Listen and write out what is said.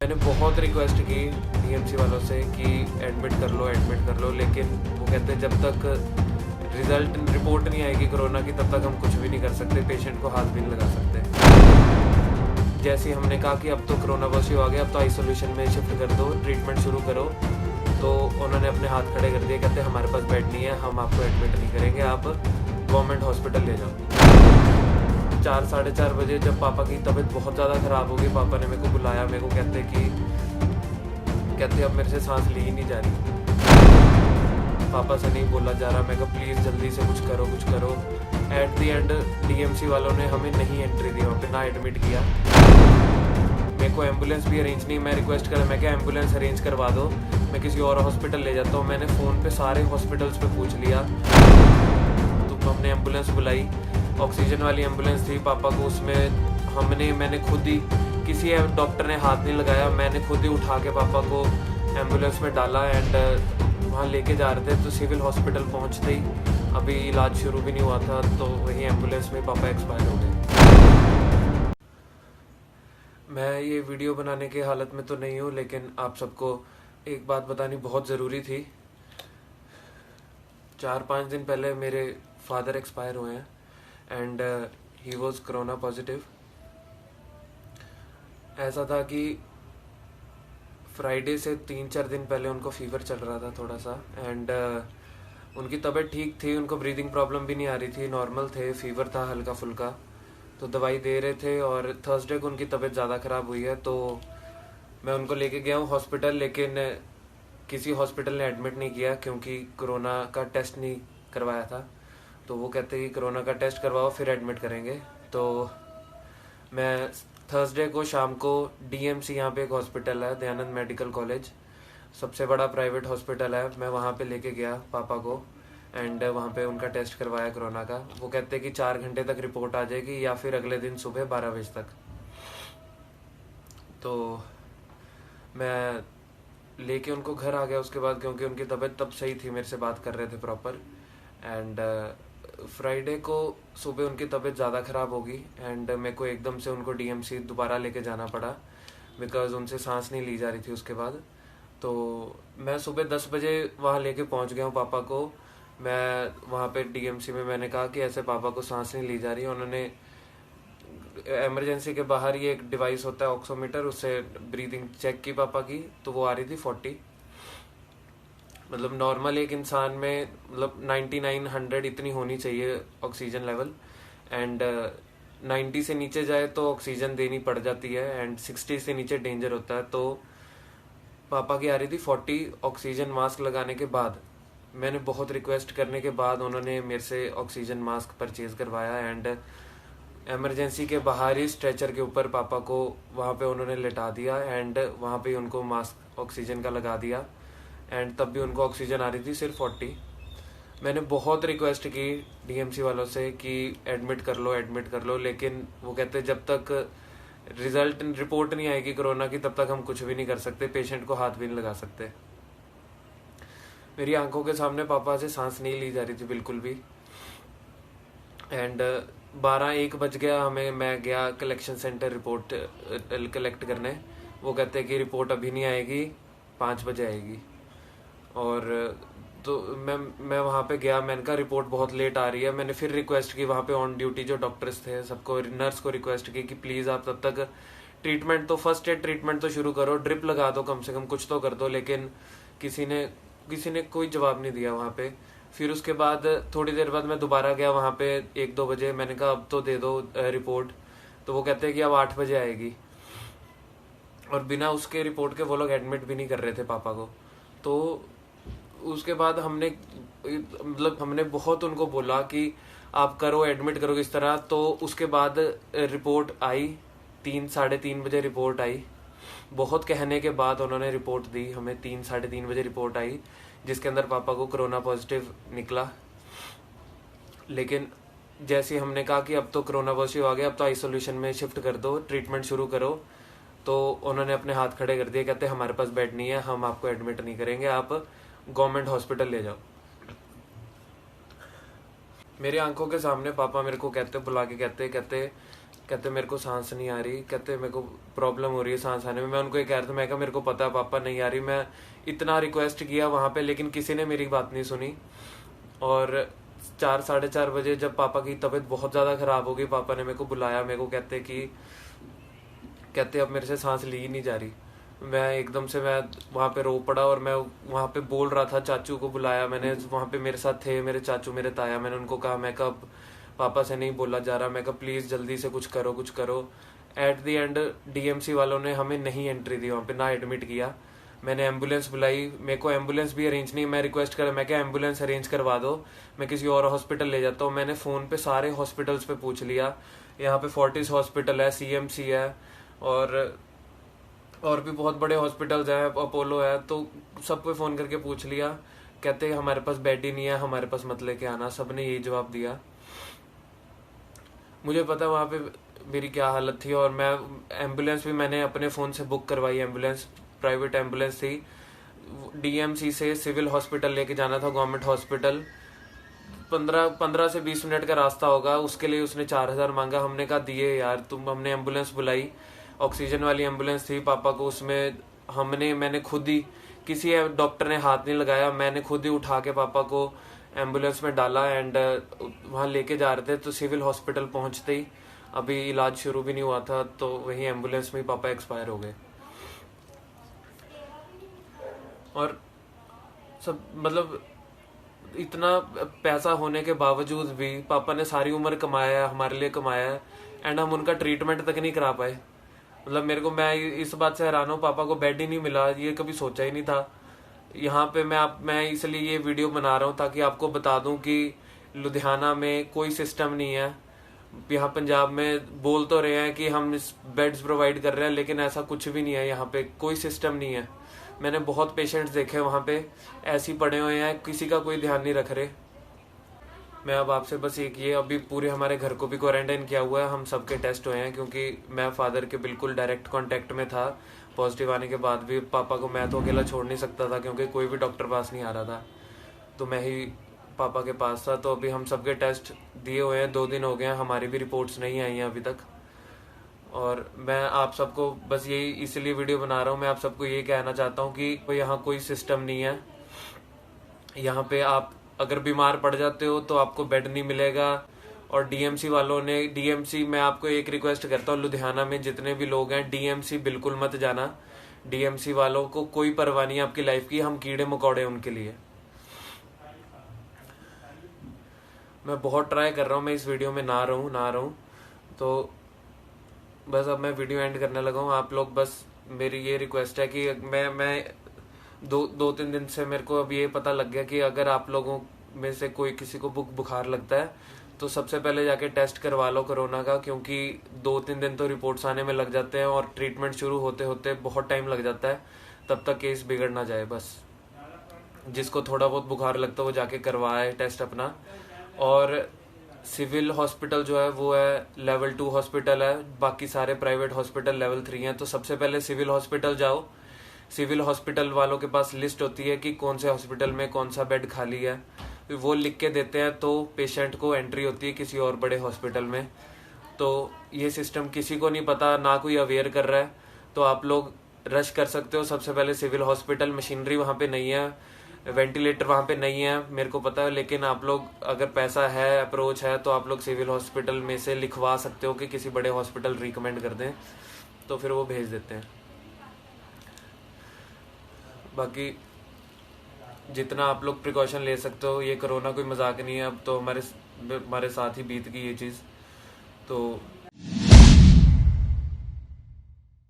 मैंने बहुत रिक्वेस्ट की डीएमसी वालों से कि एडमिट कर लो, लेकिन वो कहते हैं जब तक रिपोर्ट नहीं आएगी कोरोना की तब तक हम कुछ भी नहीं कर सकते, पेशेंट को हाथ भी नहीं लगा सकते। जैसे ही हमने कहा कि अब तो कोरोना पॉजिटिव आ गया, अब तो आइसोलेशन में शिफ्ट कर दो, ट्रीटमेंट शुरू करो, तो उन्होंने अपने हाथ खड़े कर दिए। कहते हमारे पास बेड नहीं है, हम आपको एडमिट नहीं करेंगे, आप गवर्नमेंट हॉस्पिटल ले जाओ। 4-4:30 बजे जब पापा की तबीयत बहुत ज़्यादा ख़राब हो गई, पापा ने मेरे को बुलाया। मेरे को कहते अब मेरे से सांस ली ही नहीं जा रही, पापा से नहीं बोला जा रहा। मैं कहा प्लीज़ जल्दी से कुछ करो। एट दी एंड डीएमसी वालों ने हमें नहीं एंट्री दी, वहाँ पे ना एडमिट किया। मेरे को एम्बुलेंस भी अरेंज नहीं, मैं रिक्वेस्ट करा, मैं क्या एम्बुलेंस अरेंज करवा दो, मैं किसी और हॉस्पिटल ले जाता हूँ। मैंने फ़ोन पे सारे हॉस्पिटल्स पे पूछ लिया, तो हमने एम्बुलेंस बुलाई, ऑक्सीजन वाली एम्बुलेंस थी। पापा को उसमें मैंने खुद ही, किसी डॉक्टर ने हाथ नहीं लगाया, मैंने खुद ही उठा के पापा को एम्बुलेंस में डाला एंड वहाँ लेके जा रहे थे। तो सिविल हॉस्पिटल पहुँचते ही, अभी इलाज शुरू भी नहीं हुआ था, तो वही एम्बुलेंस में पापा एक्सपायर हो गए। मैं ये वीडियो बनाने के हालत में तो नहीं हूँ, लेकिन आप सबको एक बात बतानी बहुत ज़रूरी थी। 4-5 दिन पहले मेरे फादर एक्सपायर हुए हैं and he was corona positive. ऐसा था कि फ्राइडे से 3-4 दिन पहले उनको फीवर चल रहा था थोड़ा सा एंड उनकी तबीयत ठीक थी, उनको ब्रीदिंग प्रॉब्लम भी नहीं आ रही थी, नॉर्मल थे, फीवर था हल्का फुल्का, तो दवाई दे रहे थे। और थर्सडे को उनकी तबीयत ज़्यादा ख़राब हुई है, तो मैं उनको लेके गया हूँ हॉस्पिटल, लेकिन किसी हॉस्पिटल ने एडमिट नहीं किया क्योंकि कोरोना का टेस्ट नहीं करवाया था। तो वो कहते कि कोरोना का टेस्ट करवाओ फिर एडमिट करेंगे। तो मैं थर्सडे को शाम को डीएमसी, यहाँ पे एक हॉस्पिटल है दयानंद मेडिकल कॉलेज, सबसे बड़ा प्राइवेट हॉस्पिटल है, मैं वहाँ पे लेके गया पापा को एंड वहाँ पे उनका टेस्ट करवाया कोरोना का। वो कहते कि 4 घंटे तक रिपोर्ट आ जाएगी या फिर अगले दिन सुबह 12 बजे तक। तो मैं लेके उनको घर आ गया उसके बाद, क्योंकि उनकी तबीयत तब सही थी, मेरे से बात कर रहे थे प्रॉपर। एंड फ्राइडे को सुबह उनकी तबीयत ज़्यादा ख़राब होगी एंड मेरे को एकदम से उनको डीएमसी दोबारा लेके जाना पड़ा, बिकॉज़ उनसे सांस नहीं ली जा रही थी उसके बाद। तो मैं सुबह 10 बजे वहाँ लेके पहुँच गया हूँ पापा को। मैं वहाँ पे डीएमसी में मैंने कहा कि ऐसे पापा को सांस नहीं ली जा रही। उन्होंने इमरजेंसी के बाहर ही एक डिवाइस होता है ऑक्सीमीटर, उससे ब्रीदिंग चेक की पापा की, तो वो आ रही थी 40। मतलब नॉर्मल एक इंसान में मतलब 99-100 इतनी होनी चाहिए ऑक्सीजन लेवल एंड 90 से नीचे जाए तो ऑक्सीजन देनी पड़ जाती है एंड 60 से नीचे डेंजर होता है। तो पापा की आ रही थी 40 ऑक्सीजन मास्क लगाने के बाद। मैंने बहुत रिक्वेस्ट करने के बाद उन्होंने मेरे से ऑक्सीजन मास्क परचेज करवाया एंड इमरजेंसी के बाहर ही स्ट्रेचर के ऊपर पापा को वहाँ पे उन्होंने लेटा दिया एंड वहाँ पे उनको मास्क ऑक्सीजन का लगा दिया एंड तब भी उनको ऑक्सीजन आ रही थी सिर्फ 40। मैंने बहुत रिक्वेस्ट की डीएमसी वालों से कि एडमिट कर लो, लेकिन वो कहते जब तक रिपोर्ट नहीं आएगी कोरोना की तब तक हम कुछ भी नहीं कर सकते, पेशेंट को हाथ भी नहीं लगा सकते। मेरी आंखों के सामने पापा से सांस नहीं ली जा रही थी बिल्कुल भी एंड 12-1 बज गया हमें। मैं गया कलेक्शन सेंटर रिपोर्ट कलेक्ट करने, वो कहते हैं कि रिपोर्ट अभी नहीं आएगी, 5 बजे आएगी। और तो मैं वहाँ पे गया, मैंने कहा रिपोर्ट बहुत लेट आ रही है। मैंने फिर रिक्वेस्ट की वहाँ पे ऑन ड्यूटी जो डॉक्टर्स थे सबको, नर्स को रिक्वेस्ट की कि प्लीज़ आप तब तक ट्रीटमेंट तो, फर्स्ट एड ट्रीटमेंट तो शुरू करो, ड्रिप लगा दो, कम से कम कुछ तो कर दो। लेकिन किसी ने कोई जवाब नहीं दिया वहाँ पे। फिर उसके बाद थोड़ी देर बाद मैं दोबारा गया वहाँ पे 1-2 बजे, मैंने कहा अब तो दे दो रिपोर्ट। तो वो कहते हैं कि अब 8 बजे आएगी, और बिना उसके रिपोर्ट के वो लोग एडमिट भी नहीं कर रहे थे पापा को। तो उसके बाद हमने बहुत उनको बोला कि आप करो, एडमिट करो किस तरह। तो उसके बाद रिपोर्ट आई, 3-3:30 बजे रिपोर्ट आई। बहुत कहने के बाद उन्होंने रिपोर्ट दी हमें, 3-3:30 बजे रिपोर्ट आई, जिसके अंदर पापा को कोरोना पॉजिटिव निकला। लेकिन जैसे ही हमने कहा कि अब तो कोरोना पॉजिटिव आ गया, अब तो आइसोलेशन में शिफ्ट कर दो, ट्रीटमेंट शुरू करो, तो उन्होंने अपने हाथ खड़े कर दिए। कहते हमारे पास बेड नहीं है, हम आपको एडमिट नहीं करेंगे, आप गवर्नमेंट हॉस्पिटल ले जाओ। मेरी आंखों के सामने पापा मेरे को बुला के कहते कहते मेरे को सांस नहीं आ रही, कहते मेरे को प्रॉब्लम हो रही है सांस आने में। मैं उनको ये कह रहा था, मैं कहा मेरे को पता है पापा नहीं आ रही। मैं इतना रिक्वेस्ट किया वहाँ पे, लेकिन किसी ने मेरी बात नहीं सुनी। और 4 साढ़े 4 बजे जब पापा की तबीयत बहुत ज़्यादा ख़राब हो गई, पापा ने मेरे को बुलाया। मेरे को कहते अब मेरे से सांस ली ही नहीं जा रही। मैं एकदम से मैं वहाँ पे रो पड़ा, और मैं वहाँ पे बोल रहा था। चाचू को बुलाया मैंने, वहाँ पे मेरे साथ थे मेरे चाचू मेरे ताया। मैंने उनको कहा, मैं कहा पापा से नहीं बोला जा रहा, मैं कहा प्लीज़ जल्दी से कुछ करो कुछ करो। एट द एंड डीएमसी वालों ने हमें नहीं एंट्री दी वहाँ पे, ना एडमिट किया। मैंने एम्बुलेंस बुलाई, मेरे को एम्बुलेंस भी अरेंज नहीं। मैं रिक्वेस्ट करा, मैं क्या एम्बुलेंस अरेंज करवा दो, मैं किसी और हॉस्पिटल ले जाता हूँ। मैंने फ़ोन पे सारे हॉस्पिटल्स पे पूछ लिया। यहाँ पे फोर्टिस हॉस्पिटल है, सीएमसी है, और भी बहुत बड़े हॉस्पिटल्स हैं, अपोलो है। तो सब पे फ़ोन करके पूछ लिया। कहते हमारे पास बेड ही नहीं है, हमारे पास मत लेके आना। सब ने यही जवाब दिया। मुझे पता वहाँ पे मेरी क्या हालत थी। और मैं एम्बुलेंस भी मैंने अपने फ़ोन से बुक करवाई। एम्बुलेंस प्राइवेट एम्बुलेंस थी। डीएमसी से सिविल हॉस्पिटल लेके जाना था, गवर्नमेंट हॉस्पिटल। 15 से 20 मिनट का रास्ता होगा। उसके लिए उसने 4,000 मांगा। हमने कहा दिए यार तुम। हमने एम्बुलेंस बुलाई, ऑक्सीजन वाली एम्बुलेंस थी पापा को। उसमें मैंने खुद ही, किसी डॉक्टर ने हाथ नहीं लगाया, मैंने खुद ही उठा के पापा को एम्बुलेंस में डाला। एंड वहाँ लेके जा रहे थे तो सिविल हॉस्पिटल पहुँचते ही, अभी इलाज शुरू भी नहीं हुआ था, तो वही एम्बुलेंस में ही पापा एक्सपायर हो गए। और सब मतलब इतना पैसा होने के बावजूद भी पापा ने सारी उम्र कमाया है, हमारे लिए कमाया है, एंड हम उनका ट्रीटमेंट तक नहीं करा पाए। मतलब मेरे को, मैं इस बात से हैरान हूँ, पापा को बेड ही नहीं मिला, ये कभी सोचा ही नहीं था। यहाँ पे मैं इसलिए ये वीडियो बना रहा हूँ ताकि आपको बता दूं कि लुधियाना में कोई सिस्टम नहीं है। यहाँ पंजाब में बोल तो रहे हैं कि हम इस बेड्स प्रोवाइड कर रहे हैं, लेकिन ऐसा कुछ भी नहीं है। यहाँ पे कोई सिस्टम नहीं है। मैंने बहुत पेशेंट्स देखे वहाँ पे, ऐसे ही पड़े हुए हैं, किसी का कोई ध्यान नहीं रख रहे। मैं अब आपसे बस एक ये, अभी पूरे हमारे घर को भी क्वारंटाइन किया हुआ है, हम सबके टेस्ट हुए हैं, क्योंकि मैं फादर के बिल्कुल डायरेक्ट कांटेक्ट में था। पॉजिटिव आने के बाद भी पापा को मैं तो अकेला छोड़ नहीं सकता था, क्योंकि कोई भी डॉक्टर पास नहीं आ रहा था, तो मैं ही पापा के पास था। तो अभी हम सबके टेस्ट दिए हुए हैं, 2 दिन हो गए हैं, हमारी भी रिपोर्ट्स नहीं आई हैं अभी तक। और मैं आप सबको बस यही इसलिए वीडियो बना रहा हूँ, मैं आप सबको ये कहना चाहता हूँ कि यहाँ कोई सिस्टम नहीं है। यहाँ पे आप अगर बीमार पड़ जाते हो तो आपको बेड नहीं मिलेगा। और डीएमसी वालों ने, डीएमसी, मैं आपको एक रिक्वेस्ट करता हूँ, लुधियाना में जितने भी लोग हैं, डीएमसी बिल्कुल मत जाना। डीएमसी वालों को कोई परवाह नहीं है आपकी लाइफ की, हम कीड़े मकोड़े उनके लिए। मैं बहुत ट्राई कर रहा हूँ मैं इस वीडियो में ना रहूँ, तो बस अब मैं वीडियो एंड करने लगा हूँ। आप लोग बस, मेरी ये रिक्वेस्ट है कि मैं 2-3 दिन से मेरे को अब ये पता लग गया कि अगर आप लोगों में से कोई किसी को बुखार लगता है तो सबसे पहले जाके टेस्ट करवा लो कोरोना का, क्योंकि 2-3 दिन तो रिपोर्ट्स आने में लग जाते हैं, और ट्रीटमेंट शुरू होते होते बहुत टाइम लग जाता है। तब तक केस बिगड़ ना जाए। बस जिसको थोड़ा बहुत बुखार लगता है वो जाके करवाए टेस्ट अपना। और सिविल हॉस्पिटल जो है वो है लेवल 2 हॉस्पिटल है, बाकी सारे प्राइवेट हॉस्पिटल लेवल 3 हैं। तो सबसे पहले सिविल हॉस्पिटल जाओ। सिविल हॉस्पिटल वालों के पास लिस्ट होती है कि कौन से हॉस्पिटल में कौन सा बेड खाली है, वो लिख के देते हैं, तो पेशेंट को एंट्री होती है किसी और बड़े हॉस्पिटल में। तो ये सिस्टम किसी को नहीं पता, ना कोई अवेयर कर रहा है, तो आप लोग रश कर सकते हो सबसे पहले सिविल हॉस्पिटल। मशीनरी वहाँ पे नहीं है, वेंटिलेटर वहाँ पे नहीं है, मेरे को पता है, लेकिन आप लोग अगर पैसा है, अप्रोच है, तो आप लोग सिविल हॉस्पिटल में से लिखवा सकते हो कि किसी बड़े हॉस्पिटल रिकमेंड कर दें, तो फिर वो भेज देते हैं। बाकी जितना आप लोग प्रिकॉशन ले सकते हो, ये कोरोना कोई मजाक नहीं है। अब तो हमारे साथ ही बीत गई ये चीज़, तो